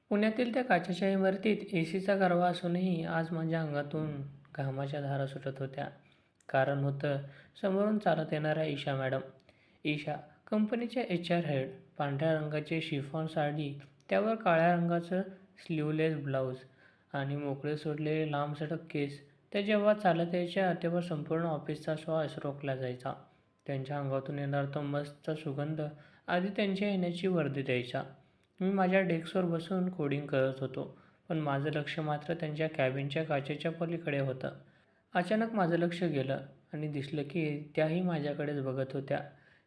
पुण्यातील त्या काचेच्या इमारतीत एसीचा गारवा असूनही आज माझ्या अंगातून घामाच्या धारा सुटत होत्या. कारण होतं समोरून चालत येणाऱ्या ईशा मॅडम. ईशा, कंपनीच्या HR हेड. पांढऱ्या रंगाची शिफॉन साडी, त्यावर काळ्या रंगाचं स्लीवलेस ब्लाऊज आणि मोकळे सोडलेले लांबसडक केस. त्या जेव्हा चालत यायच्या तेव्हा संपूर्ण ऑफिसचा श्वास रोखला जायचा. त्यांच्या अंगातून येणारा तो मस्त सुगंध आधी त्यांच्या येण्याची वर्दी द्यायचा. मी माझ्या डेस्कवर बसून कोडिंग करत होतो, पण माझं लक्ष मात्र त्यांच्या कॅबिनच्या काचेच्या पलीकडे होतं. अचानक माझं लक्ष गेलं आणि दिसलं की त्याही माझ्याकडेच बघत होत्या.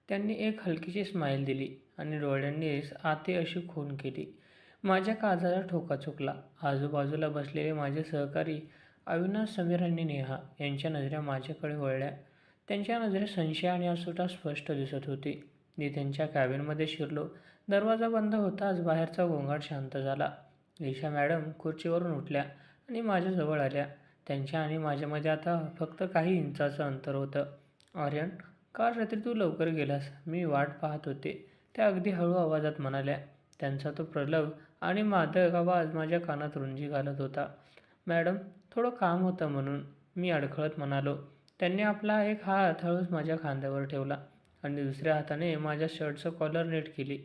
त्यांनी एक हलकीशी स्माईल दिली आणि डोळ्यांनीच आते अशी खून केली. माझ्या काळजाचा ठोका चुकला. आजूबाजूला बसलेले माझे सहकारी अविनाश, समीर आणि नेहा यांच्या नजरा माझ्याकडे वळल्या. त्यांच्या नजरेत संशय आणि अस्वस्थता स्पष्ट दिसत होती. मी त्यांच्या कॅबिनमध्ये शिरलो. दरवाजा बंद होताच बाहेरचा गोंगाट शांत झाला. ईशा मॅडम खुर्चीवरून उठल्या आणि माझ्याजवळ आल्या. त्यांच्या आणि माझ्यामध्ये आता फक्त काही इंचाचं अंतर होतं. "आर्यन, काल रात्री तू लवकर गेलास. मी वाट पाहत होते," त्या अगदी हळू आवाजात म्हणाल्या. त्यांचा तो प्रलभ आणि मादक आवाज माझ्या कानात रुंजी घालत होता. "मॅडम, थोडं काम होतं म्हणून," मी अडखळत म्हणालो. त्यांनी आपला एक हात हळूच माझ्या खांद्यावर ठेवला आणि दुसऱ्या हाताने माझ्या शर्टचं कॉलर नीट केली.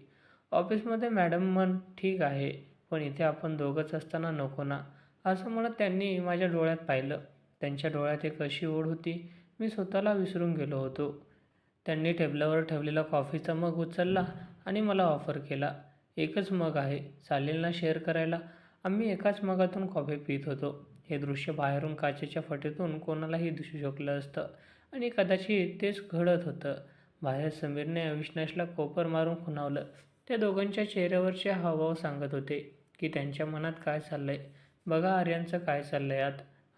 "ऑफिसमध्ये मॅडम मन ठीक आहे, पण इथे आपण दोघंच असताना नको ना," असं म्हणत त्यांनी माझ्या डोळ्यात पाहिलं. त्यांच्या डोळ्यात एक अशी ओढ होती, मी स्वतःला विसरून गेलो होतो. त्यांनी टेबलावर ठेवलेला कॉफीचा मग उचलला आणि मला ऑफर केला. "एकच मग आहे, चालेल ना शेअर करायला?" आम्ही एकाच मगातून कॉफी पित होतो. हे दृश्य बाहेरून काचेच्या फटीतून कोणालाही दिसू शकलं असतं आणि कदाचित तेच घडत होतं. बाहेर समीरने अविनाशला कोपर मारून खुणावलं. त्या दोघांच्या चेहऱ्यावरचे हावभाव सांगत होते की त्यांच्या मनात काय चाललंय. "बघा आर्यनचं काय चाललंय आत,"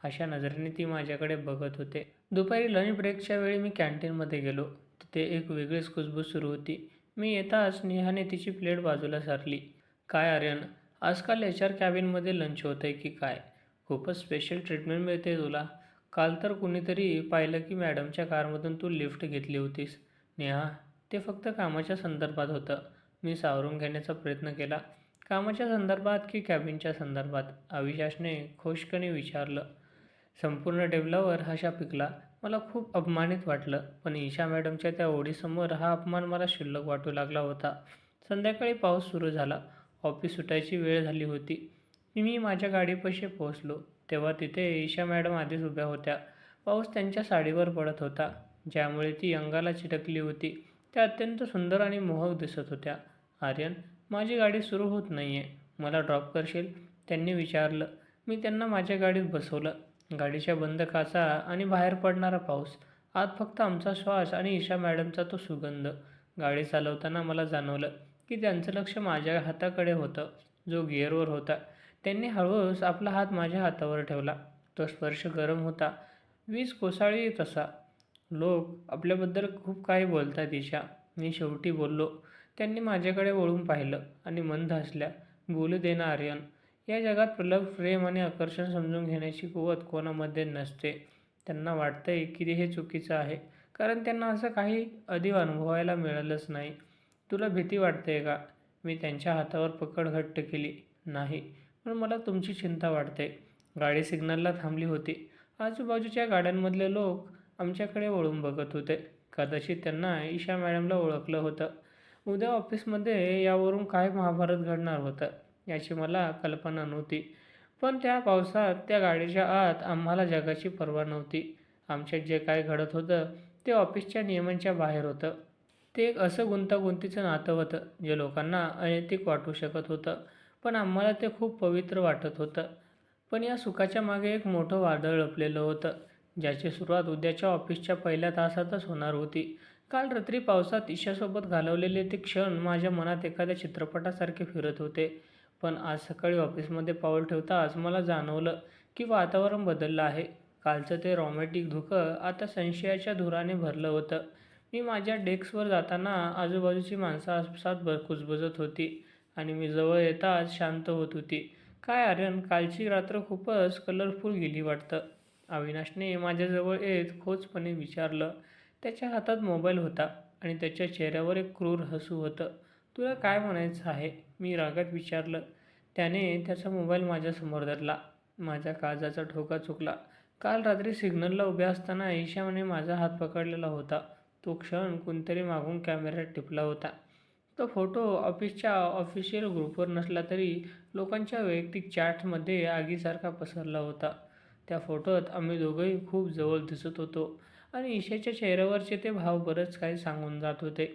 अशा नजरेने ती माझ्याकडे बघत होते. दुपारी लंच ब्रेकच्या वेळी मी कॅन्टीनमध्ये गेलो. तिथे एक वेगळीच कुजबूज सुरू होती. मी येताच नेहाने तिची प्लेट बाजूला सारली. "काय आर्यन, आजकाल HR कॅबिनमध्ये लंच होतंय की काय? खूपच स्पेशल ट्रीटमेंट मिळते तुला. काल तर कुणीतरी पाहिलं की मॅडमच्या कारमधून तू लिफ्ट घेतली होतीस." "नेहा, ते फक्त कामाच्या संदर्भात होतं," मी सावरून घेण्याचा प्रयत्न केला. "कामाच्या संदर्भात की कॅबिनच्या संदर्भात?" अविनाशने खोषकने विचारलं. संपूर्ण टेबलावर हशा पिकला. मला खूप अपमानित वाटलं, पण ईशा मॅडमच्या त्या ओळीसमोर हा अपमान मला क्षुल्लक वाटू लागला होता. संध्याकाळी पाऊस सुरू झाला. ऑफिस सुटायची वेळ झाली होती. मी माझ्या गाडीपाशी पोहोचलो, तेव्हा तिथे ईशा मॅडम आधीच उभ्या होत्या. पाऊस त्यांच्या साडीवर पडत होता, ज्यामुळे ती अंगाला चिटकली होती. त्या अत्यंत सुंदर आणि मोहक दिसत होत्या. "आर्यन, माझी गाडी सुरू होत नाहीये. मला ड्रॉप करशील?" त्यांनी विचारलं. मी त्यांना माझ्या गाडीत बसवलं. गाडीच्या बंद काचा आणि बाहेर पडणारा पाऊस. आत फक्त आमचा श्वास आणि ईशा मॅडमचा तो सुगंध. गाडी चालवताना मला जाणवलं की त्यांचं लक्ष माझ्या हाताकडे होतं, जो गिअरवर होता. त्यांनी हळूच आपला हात माझ्या हातावर ठेवला. तो स्पर्श गरम होता, वीज कोसळली तसा. "लोक आपल्याबद्दल खूप काही बोलतात ईशा," मी शेवटी बोललो. त्यांनी माझ्याकडे वळून पाहिलं आणि मंद हसल्या. "बोलू दे ना आर्यन. या जगात प्रलभ, प्रेम आणि आकर्षण समजून घेण्याची कुवत कोणामध्ये नसते. त्यांना वाटतंय की हे चुकीचं आहे, कारण त्यांना असं काही आधी अनुभवायला मिळालंच नाही." "तुला भीती वाटते का?" मी त्यांच्या हातावर पकड घट्ट केली. "नाही, पण मला तुमची चिंता वाटते." गाडी सिग्नलला थांबली होती. आजूबाजूच्या गाड्यांमधले लोक आमच्याकडे वळून बघत होते. कदाचित त्यांना ईशा मॅडमला ओळखलं होतं. उद्या ऑफिसमध्ये यावरून काय महाभारत घडणार होतं याची मला कल्पना नव्हती. पण त्या पावसात त्या गाडीच्या आत आम्हाला जगाची पर्वा नव्हती. आमच्यात जे काय घडत होतं ते ऑफिसच्या नियमांच्या बाहेर होतं. ते एक असं गुंतागुंतीचं नातं होतं जे लोकांना अनैतिक वाटू शकत होतं, पण आम्हाला ते खूप पवित्र वाटत होतं. पण या सुखाच्या मागे एक मोठं वादळ लपलेलं होतं, ज्याची सुरुवात उद्याच्या ऑफिसच्या पहिल्या तासातच होणार होती. काल रात्री पावसात ईशासोबत घालवलेले ते क्षण माझ्या मनात एखाद्या चित्रपटासारखे फिरत होते. पण आज सकाळी ऑफिसमध्ये पाऊल ठेवताच मला जाणवलं की वातावरण बदललं आहे. कालचं ते रोमॅन्टिक धुकं आता संशयाच्या धुराने भरलं होतं. मी माझ्या डेस्कवर जाताना आजूबाजूची माणसं आसपास कुजबुजत होती आणि मी जवळ येताच शांत होत होती. "काय आर्यन, कालची रात्र खूपच कलरफुल गेली वाटतं," अविनाशने माझ्याजवळ येत खोचपणे विचारलं. त्याच्या हातात मोबाईल होता आणि त्याच्या चेहऱ्यावर एक क्रूर हसू होतं. "तुला काय म्हणायचं आहे?" मी रागात विचारलं. त्याने त्याचा मोबाईल माझ्यासमोर धरला. माझ्या काळजाचा ठोका चुकला. काल रात्री सिग्नलला उभे असताना ईशाने माझा हात पकडलेला होता. तो क्षण कोणतरी मागून कॅमेऱ्यात टिपला होता. तो फोटो ऑफिसच्या ऑफिशियल ग्रुपवर नसला तरी लोकांच्या वैयक्तिक चॅट्समध्ये आगीसारखा पसरला होता. त्या फोटोत आम्ही दोघंही खूप जवळ दिसत होतो आणि ईशाच्या चेहऱ्यावरचे ते भाव बरंच काही सांगून जात होते.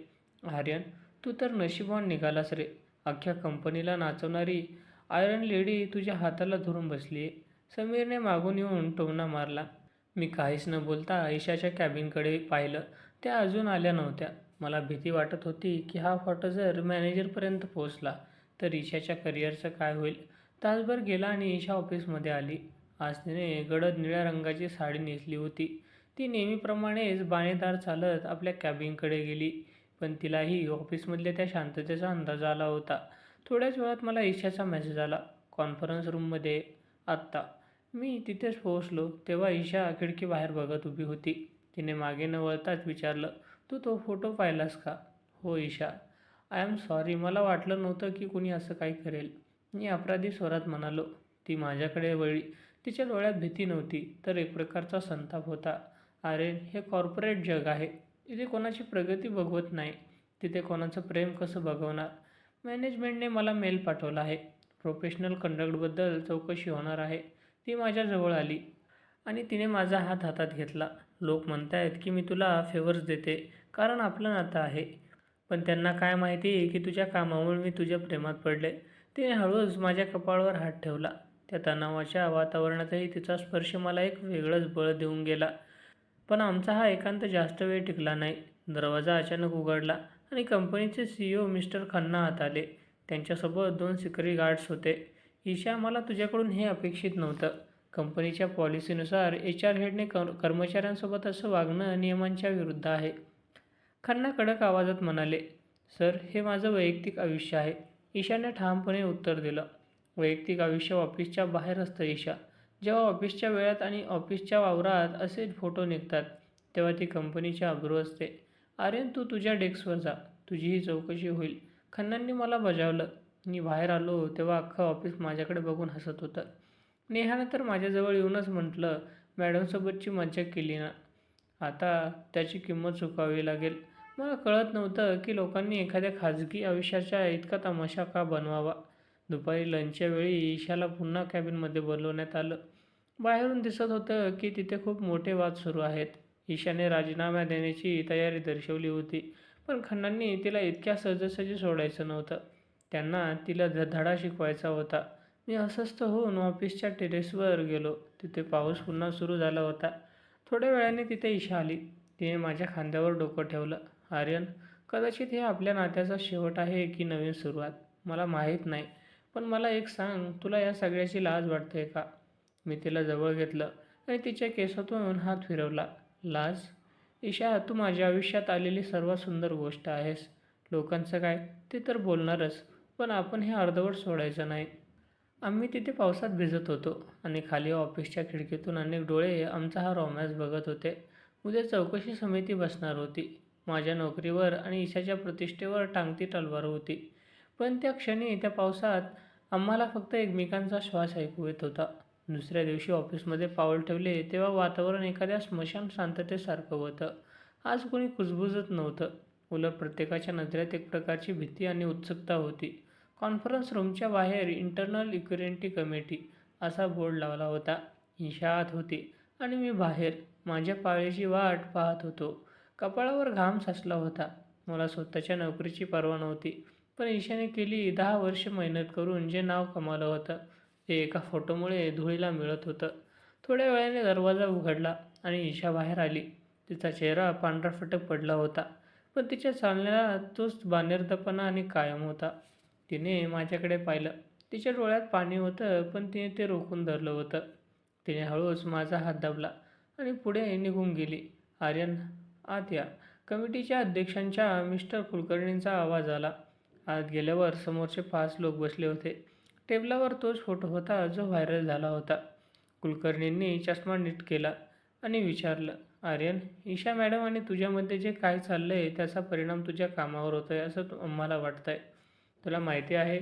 आर्यन, तू तर नशिबवान निघालास रे. अख्ख्या कंपनीला नाचवणारी आयरन लेडी तुझ्या हाताला धरून बसली आहे. समीरने मागून येऊन टोमणा मारला. मी काहीच न बोलता ईशाच्या कॅबिनकडे पाहिलं. त्या अजून आल्या नव्हत्या. मला भीती वाटत होती की हा फोटो जर मॅनेजरपर्यंत पोहोचला तर ईशाच्या करिअरचं काय होईल. तासभर गेला आणि ईशा ऑफिसमध्ये आली. आज तिने गडद निळ्या रंगाची साडी नेसली होती. ती नेहमीप्रमाणेच बाणेदार चालत आपल्या कॅबिनकडे गेली. पण तिलाही ऑफिसमधल्या त्या शांततेचा अंदाज आला होता. थोड्याच वेळात मला ईशाचा मेसेज आला, कॉन्फरन्स रूममध्ये आत्ता. मी तिथेच पोहोचलो तेव्हा ईशा खिडकीबाहेर बघत उभी होती. तिने मागे न वळताच विचारलं, तू तो फोटो पाहिलास का? हो ईशा. आय एम सॉरी, मला वाटलं नव्हतं की कुणी असं काही करेल, मी अपराधी स्वरात म्हणालो. ती माझ्याकडे वळली. तिच्या डोळ्यात भीती नव्हती तर एक प्रकारचा संताप होता. अरे, हे कॉर्पोरेट जग आहे. इथे कोणाची प्रगती बघवत नाही. तिथे कोणाचं प्रेम कसं बघवणार? मॅनेजमेंटने मला मेल पाठवला आहे. प्रोफेशनल कंडक्टबद्दल चौकशी होणार आहे. ती माझ्याजवळ आली आणि तिने माझा हात हातात घेतला. लोक म्हणतायत की मी तुला फेवर्स देते कारण आपलं नातं आहे. पण त्यांना काय माहिती की तुझ्या कामामुळे मी तुझ्या प्रेमात पडले. तिने हळूच माझ्या कपाळावर हात ठेवला. त्या तणावाच्या वातावरणातही तिचा स्पर्श मला एक वेगळंच बळ देऊन गेला. पण आमचा हा एकांत जास्त वेळ टिकला नाही. दरवाजा अचानक उघडला आणि कंपनीचे CEO मिस्टर खन्ना आत आले. त्यांच्यासोबत 2 सिक्युरिटी गार्ड्स होते. ईशा, मला तुझ्याकडून हे अपेक्षित नव्हतं. कंपनीच्या पॉलिसीनुसार HR हेडने कर्मचाऱ्यांसोबत असं वागणं नियमांच्या विरुद्ध आहे. खन्ना कडक आवाजात म्हणाले. सर, हे माझं वैयक्तिक आयुष्य आहे. ईशाने ठामपणे उत्तर दिलं. वैयक्तिक आयुष्य ऑफिसच्या बाहेर असतं ईशा. जेव्हा ऑफिसच्या वेळात आणि ऑफिसच्या वावरात असे फोटो निघतात तेव्हा ती कंपनीची अब्रू असते. आर्यन, तू तुझ्या डेस्कवर जा. तुझी ही चौकशी होईल. खन्नांनी मला बजावलं. मी बाहेर आलो तेव्हा अख्खं ऑफिस माझ्याकडे बघून हसत होतं. नेहाने तर माझ्याजवळ येऊनच म्हटलं, मॅडमसोबतची मज्जा केली ना, आता त्याची किंमत चुकावी लागेल. मला कळत नव्हतं की लोकांनी एखाद्या खाजगी आयुष्याचा इतका तमाशा का बनवावा. दुपारी लंचच्या वेळी ईशाला पुन्हा कॅबिनमध्ये बोलवण्यात आलं. बाहेरून दिसत होतं की तिथे खूप मोठे वाद सुरू आहेत. ईशाने राजीनामा देण्याची तयारी दर्शवली होती. पण खन्नांनी तिला इतक्या सहजासहजी सोडायचं नव्हतं. त्यांना तिला धडा शिकवायचा होता. मी अस्वस्थ होऊन ऑफिसच्या टेरेसवर गेलो. तिथे पाऊस पुन्हा सुरू झाला होता. थोड्या वेळाने तिथे ईशा आली. तिने माझ्या खांद्यावर डोकं ठेवलं. आर्यन, कदाचित हे आपल्या नात्याचा शेवट आहे की नवीन सुरुवात, मला माहीत नाही. पण मला एक सांग, तुला या सगळ्याची लाज वाटते का? मी तिला जवळ घेतलं आणि तिच्या केसातून हात फिरवला. लाज? ईशा, तू माझ्या आयुष्यात आलेली सर्वात सुंदर गोष्ट आहेस. लोकांचं काय, ते तर बोलणारच. पण आपण हे अर्धवट सोडायचं नाही. आम्ही तिथे पावसात भिजत होतो आणि खाली ऑफिसच्या खिडकीतून अनेक डोळे आमचा हा रोमॅन्स बघत होते. उद्या चौकशी समिती बसणार होती. माझ्या नोकरीवर आणि ईशाच्या प्रतिष्ठेवर टांगती तलवार होती. पण त्या क्षणी त्या पावसात आम्हाला फक्त एकमेकांचा श्वास ऐकू येत होता. दुसऱ्या दिवशी ऑफिसमध्ये पाऊल ठेवले तेव्हा वातावरण एखाद्या स्मशान शांततेसारखं होतं. आज कोणी कुजबुजत नव्हतं. उलट प्रत्येकाच्या नजरेत एक प्रकारची भीती आणि उत्सुकता होती. कॉन्फरन्स रूमच्या बाहेर इंटरनल इक्विटी कमिटी असा बोर्ड लावला होता. ईशा आत होती आणि मी बाहेर माझ्या पाळीची वाट पाहत होतो. कपाळावर घाम साचला होता. मला स्वतःच्या नोकरीची पर्वा नव्हती. पण ईशाने केली 10 वर्ष मेहनत करून जे नाव कमावलं होतं ते एका फोटोमुळे धुळीला मिळत होतं. थोड्या वेळाने दरवाजा उघडला आणि ईशा बाहेर आली. तिचा चेहरा पांढराफटक पडला होता. पण तिच्या चालण्याला तोच बांधिलपणा आणि कायम होता. तिने माझ्याकडे पाहिलं. तिच्या डोळ्यात पाणी होतं पण तिने ते रोखून धरलं होतं. तिने हळूच माझा हात दाबला आणि पुढे निघून गेली. आर्यन, आत या. कमिटीच्या अध्यक्षांच्या मिस्टर कुलकर्णींचा आवाज आला. आत गेल्यावर समोरचे 5 लोक बसले होते. टेबलावर तोच फोटो होता जो व्हायरल झाला होता. कुलकर्णींनी चष्मा नीट केला आणि विचारलं, आर्यन, ईशा मॅडम आणि तुझ्यामध्ये जे काय चाललंय त्याचा परिणाम तुझ्या कामावर होतोय असं आम्हाला वाटतंय. तुला माहिती आहे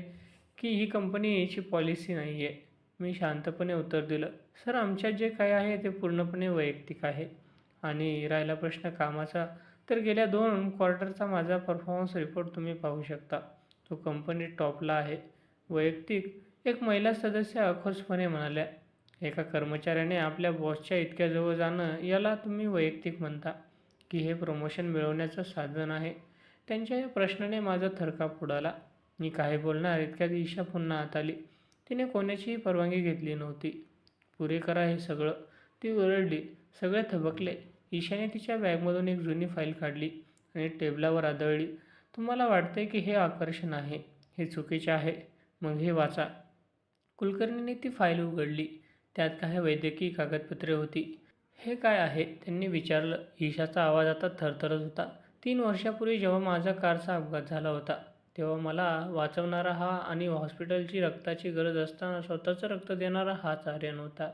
की ही कंपनीची पॉलिसी नाही आहे. मी शांतपणे उत्तर दिलं, सर आमच्यात जे काही आहे ते पूर्णपणे वैयक्तिक आहे. आणि राहिला प्रश्न कामाचा, तर गेल्या 2 क्वार्टरचा माझा परफॉर्मन्स रिपोर्ट तुम्ही पाहू शकता. तो कंपनीत टॉपला आहे. वैयक्तिक, एक महिला सदस्य अखोसपणे म्हणाल्या. एका कर्मचाऱ्याने आपल्या बॉसच्या इतक्या जवळ जाणं याला तुम्ही वैयक्तिक म्हणता, की हे प्रमोशन मिळवण्याचं साधन आहे? त्यांच्या या प्रश्नाने माझा थरकाप उडाला. मी काय बोलणार इतक्यात ईशा पुन्हा आत आली. तिने कोणाचीही परवानगी घेतली नव्हती. पुरे करा हे सगळं, ती ओरडली. सगळे थबकले. ईशाने तिच्या बॅगमधून एक जुनी फाईल काढली आणि टेबलावर आदळली. तुम्हाला वाटतंय की हे आकर्षण आहे, हे चुकीचे आहे, मग हे वाचा. कुलकर्णीने ती फाईल उघडली. त्यात काही वैद्यकीय कागदपत्रे होती. हे काय आहे? त्यांनी विचारलं. ईशाचा आवाज आता थरथरत होता. 3 वर्षापूर्वी जेव्हा माझा कारचा अपघात झाला होता, तेव्हा मला वाचवणारा हा आणि हॉस्पिटलची रक्ताची गरज असताना स्वतःचं रक्त देणारा हाच आर्यन होता.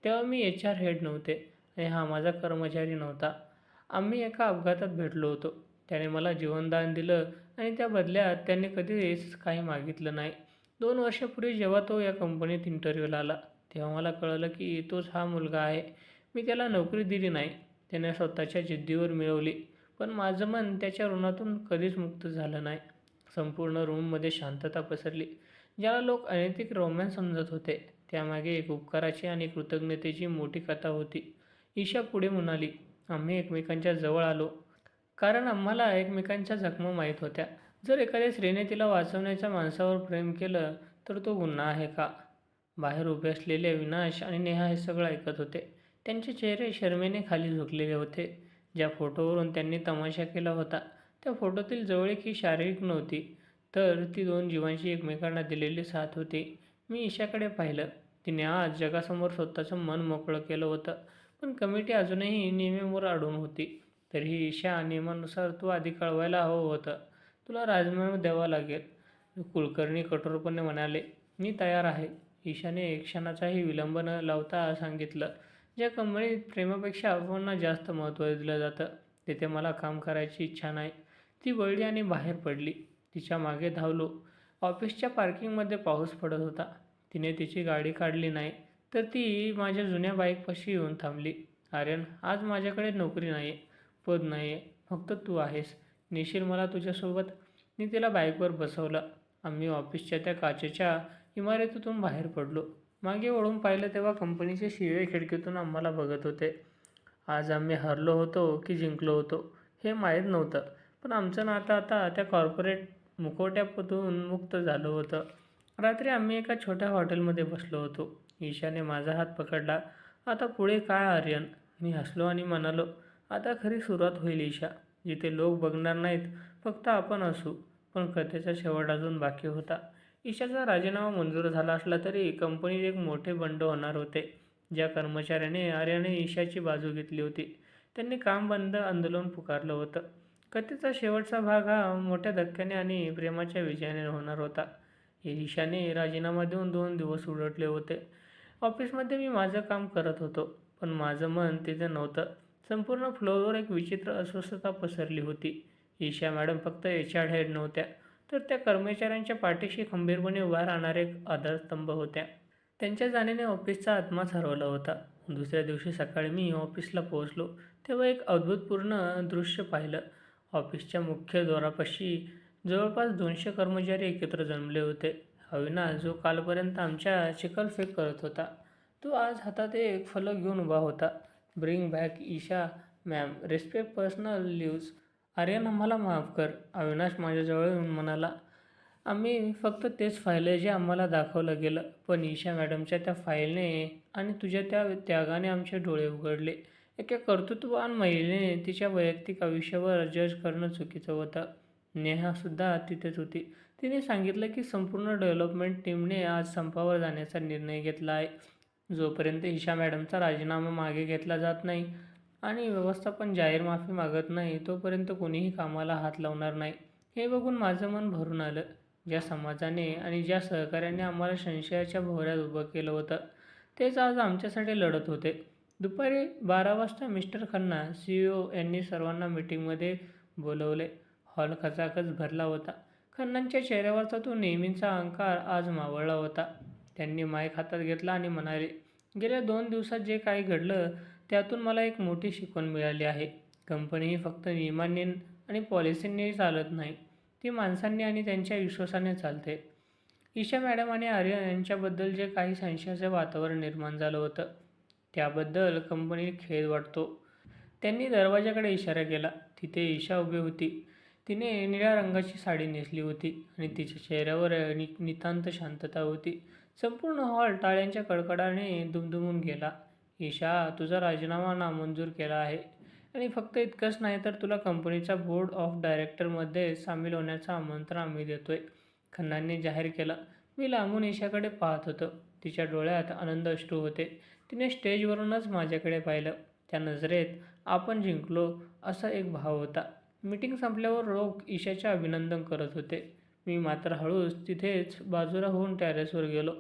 तेव्हा मी HR हेड नव्हते आणि हा माझा कर्मचारी नव्हता. आम्ही एका अपघातात भेटलो होतो. त्याने मला जीवनदान दिलं आणि त्या बदल्यात त्याने कधीच काही मागितलं नाही. 2 वर्षापूर्वी जेव्हा तो या कंपनीत इंटरव्ह्यूला आला, तेव्हा मला कळलं की तोच हा मुलगा आहे. मी त्याला नोकरी दिली नाही, त्याने स्वतःच्या जिद्दीवर मिळवली. पण माझं मन त्याच्या ऋणातून कधीच मुक्त झालं नाही. संपूर्ण रूममध्ये शांतता पसरली. ज्याला लोक अनैतिक रोमॅन्स समजत होते, त्यामागे एक उपकाराची आणि कृतज्ञतेची मोठी कथा होती. ईशा पुढे म्हणाली, आम्ही एकमेकांच्या जवळ आलो कारण आम्हाला एकमेकांच्या जखमा माहीत होत्या. जर एखाद्या स्त्रीने तिला वाचवण्याच्या माणसावर प्रेम केलं, तर तो गुन्हा आहे का? बाहेर उभे असलेले अविनाश आणि नेहा हे सगळं ऐकत होते. त्यांचे चेहरे शरमेने खाली झुकलेले होते. ज्या फोटोवरून त्यांनी तमाशा केला होता, त्या फोटोतील जवळीक ही शारीरिक नव्हती, तर ती 2 जीवांची एकमेकांना दिलेली साथ होती. मी ईशाकडे पाहिलं. तिने आज जगासमोर स्वतःचं मन मोकळं केलं होतं. पण कमिटी अजूनही नियमांवर अडून होती. तरीही ईशा, नियमानुसार तू आधी कळवायला हवं होतं. तुला राजीनामा द्यावा लागेल. कुलकर्णी कठोरपणे म्हणाले. मी तयार आहे. ईशाने क्षणाचाही विलंब न लावता सांगितलं. ज्या कंपनीत प्रेमापेक्षा अफवांना जास्त महत्त्व दिलं जातं, तिथे मला काम करायची इच्छा नाही. ती वळली आणि बाहेर पडली. तिच्या मागे धावलो. ऑफिसच्या पार्किंगमध्ये पाऊस पडत होता. तिने तिची गाडी काढली नाही, तर ती माझ्या जुन्या बाईकपाशी येऊन थांबली. आर्यन, आज माझ्याकडे नोकरी नाही आहे, पद नाही आहे, फक्त तू आहेस. नेशील मला तुझ्यासोबत? मी तिला बाईकवर बसवलं. आम्ही ऑफिसच्या त्या काचेच्या इमारतीतून बाहेर पडलो. मागे वळून पाहिलं तेव्हा कंपनीचे शिळे खिडकीतून आम्हाला बघत होते. आज आम्ही हरलो होतो की जिंकलो होतो हे माहीत नव्हतं, पण आमचं नातं आता त्या कॉर्पोरेट मुखवट्यापासून मुक्त झालं होतं. रात्री आम्ही एका छोट्या हॉटेलमध्ये बसलो होतो. ईशाने माझा हात पकडला. आता पुढे काय आर्यन? मी हसलो आणि म्हणालो, आता खरी सुरुवात होईल ईशा. जिथे लोक बघणार नाहीत, फक्त आपण असू. पण कथेचा शेवट अजून बाकी होता. ईशाचा राजीनामा मंजूर झाला असला तरी कंपनीत एक मोठे बंड होणार होते. ज्या कर्मचाऱ्याने आर्याने ईशाची बाजू घेतली होती, त्यांनी काम बंद आंदोलन पुकारलं होतं. कथेचा शेवटचा भाग हा मोठ्या धक्क्याने आणि प्रेमाच्या विजयाने होणार होता. ईशाने राजीनामा देऊन 2 दिवस उलटले होते. ऑफिसमध्ये मी माझं काम करत होतो, पण माझं मन तिथे नव्हतं. संपूर्ण फ्लोअरवर एक विचित्र अस्वस्थता पसरली होती. ईशा मॅडम फक्त HR हेड नव्हत्या, तर त्या कर्मचाऱ्यांच्या पाठीशी खंबीरपणे उभा राहणारे एक आधारस्तंभ होत्या. त्यांच्या जाण्याने ऑफिसचा आत्माच हरवला होता. दुसऱ्या दिवशी सकाळी मी ऑफिसला पोहोचलो, तेव्हा एक अभूतपूर्व दृश्य पाहिलं. ऑफिसच्या मुख्य द्वारापाशी जवळपास 200 कर्मचारी एकत्र जमले होते. अविनाश, जो कालपर्यंत आमच्या चिखलफेक करत होता, तो आज हातात एक फलक घेऊन उभा होता. Bring back Isha ma'am, respect personal lives. Aryan, आम्हाला माफ कर, अविनाश माझ्याजवळ येऊन म्हणाला. आम्ही फक्त तेच पाहिलं जे आम्हाला दाखवलं गेलं, पण ईशा मॅडमच्या त्या फाईलने आणि तुझ्या त्या त्यागाने आमचे डोळे उघडले. एका कर्तृत्ववान महिलेने तिच्या वैयक्तिक आयुष्यावर जज करणं चुकीचं होतं. नेहासुद्धा तिथेच होती. तिने सांगितलं की संपूर्ण डेव्हलपमेंट टीमने आज संपावर जाण्याचा निर्णय घेतला आहे. जोपर्यंत ईशा मॅडमचा राजीनामा मागे घेतला जात नाही आणि व्यवस्थापन जाहीर माफी मागत नाही, तोपर्यंत कोणीही कामाला हात लावणार नाही. हे बघून माझं मन भरून आलं. ज्या समाजाने आणि ज्या सहकाऱ्यांनी आम्हाला संशयाच्या भोवऱ्यात उभं केलं होतं, तेच आज आमच्यासाठी लढत होते. दुपारी 12 वाजता मिस्टर खन्ना, CEO यांनी सर्वांना मीटिंगमध्ये बोलवले. हॉल खचाखच भरला होता. खन्नांच्या चेहऱ्यावरचा तो नेहमीचा अहंकार आज मावळला होता. त्यांनी माईक हातात घेतला आणि म्हणाले, गेल्या 2 दिवसात जे काही घडलं त्यातून मला एक मोठी शिकवण मिळाली आहे. कंपनी ही फक्त नियमांनी आणि पॉलिसींनी चालत नाही, ती माणसांनी आणि त्यांच्या विश्वासाने चालते. ईशा मॅडम आणि आर्यन यांच्याबद्दल जे काही संशयाचं वातावरण निर्माण झालं होतं त्याबद्दल कंपनीला खेद वाटतो. त्यांनी दरवाजाकडे इशारा केला. तिथे ईशा उभी होती. तिने निळ्या रंगाची साडी नेसली होती आणि तिच्या चेहऱ्यावर नितांत शांतता होती. संपूर्ण हॉल टाळ्यांच्या कडकडाने दुमदुमून गेला. ईशा, तुझा राजीनामा नामंजूर केला आहे आणि फक्त इतकंच नाही तर तुला कंपनीच्या बोर्ड ऑफ डायरेक्टरमध्ये सामील होण्याचं आमंत्रण आम्ही देतोय, खन्नांनी जाहीर केलं. मी लांबून ईशाकडे पाहत होतो. तिच्या डोळ्यात आनंद अश्रू होते. तिने स्टेजवरूनच माझ्याकडे पाहिलं. त्या नजरेत आपण जिंकलो असा एक भाव होता. मीटिंग संपल्यावर लोक ईशाचे अभिनंदन करत होते. मी मात्र हळूच तिथेच बाजूला होऊन टेरेसवर गेलो.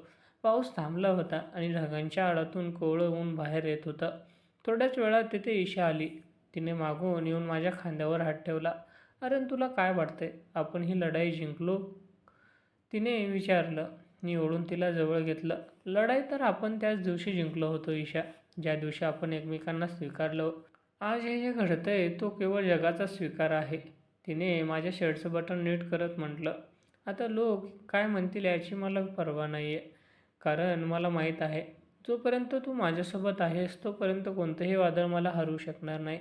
पाऊस थांबला होता आणि ढगांच्या आडातून कोवळं ऊन बाहेर येत होतं. थोड्याच वेळात तिथे ईशा आली. तिने मागून येऊन माझ्या खांद्यावर हात ठेवला. अरे तुला काय वाटतंय, आपण ही लढाई जिंकलो, तिने विचारलं. मी ओढून तिला जवळ घेतलं. लढाई तर आपण त्याच दिवशी जिंकलो होतो ईशा, ज्या दिवशी आपण एकमेकांना स्वीकारलं. आज हे जे घडतंय तो केवळ जगाचा स्वीकार आहे, तिने माझ्या शर्टचं बटन नीट करत म्हटलं. आता लोक काय म्हणतील याची मला पर्वा नाही आहे, कारण मला माहीत आहे जोपर्यंत तू माझ्यासोबत आहेस तोपर्यंत कोणतंही वादळ मला हरवू शकणार नाही.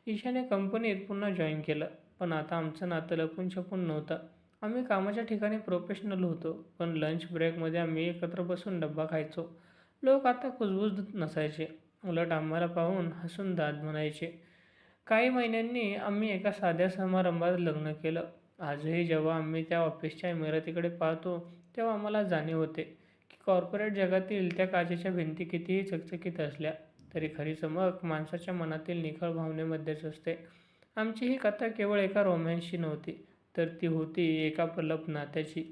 ईशाने कंपनीत पुन्हा जॉईन केलं, पण आता आमचं नातं लपून छपून नव्हतं. आम्ही कामाच्या ठिकाणी प्रोफेशनल होतो, पण लंच ब्रेकमध्ये आम्ही एकत्र बसून डब्बा खायचो. लोक आता कुजबुजत नसायचे, उलट आम्हाला पाहून हसून दाद म्हणायचे. काही महिन्यांनी आम्ही एका साध्या समारंभात लग्न केलं. आजही जेव्हा आम्ही त्या ऑफिसच्या इमारतीकडे पाहतो तेव्हा आम्हाला जाणीव होते की कॉर्पोरेट जगातील त्या काचेच्या भिंती कितीही चकचकीत असल्या तरी खरी चमक माणसाच्या मनातील निखळ भावनेमध्येच असते. आमची ही कथा केवळ एका रोमॅन्सची नव्हती, तर ती होती एका प्रलप नात्याची,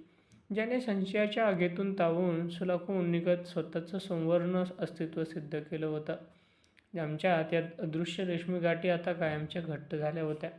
ज्याने संशयाच्या आगीतून तावून सुलाखून निघत स्वतःचं संवर्ण अस्तित्व सिद्ध केलं होतं. आमच्या त्या अदृश्य रेशमी गाठी आता कायमच्या घट्ट झाल्या होत्या.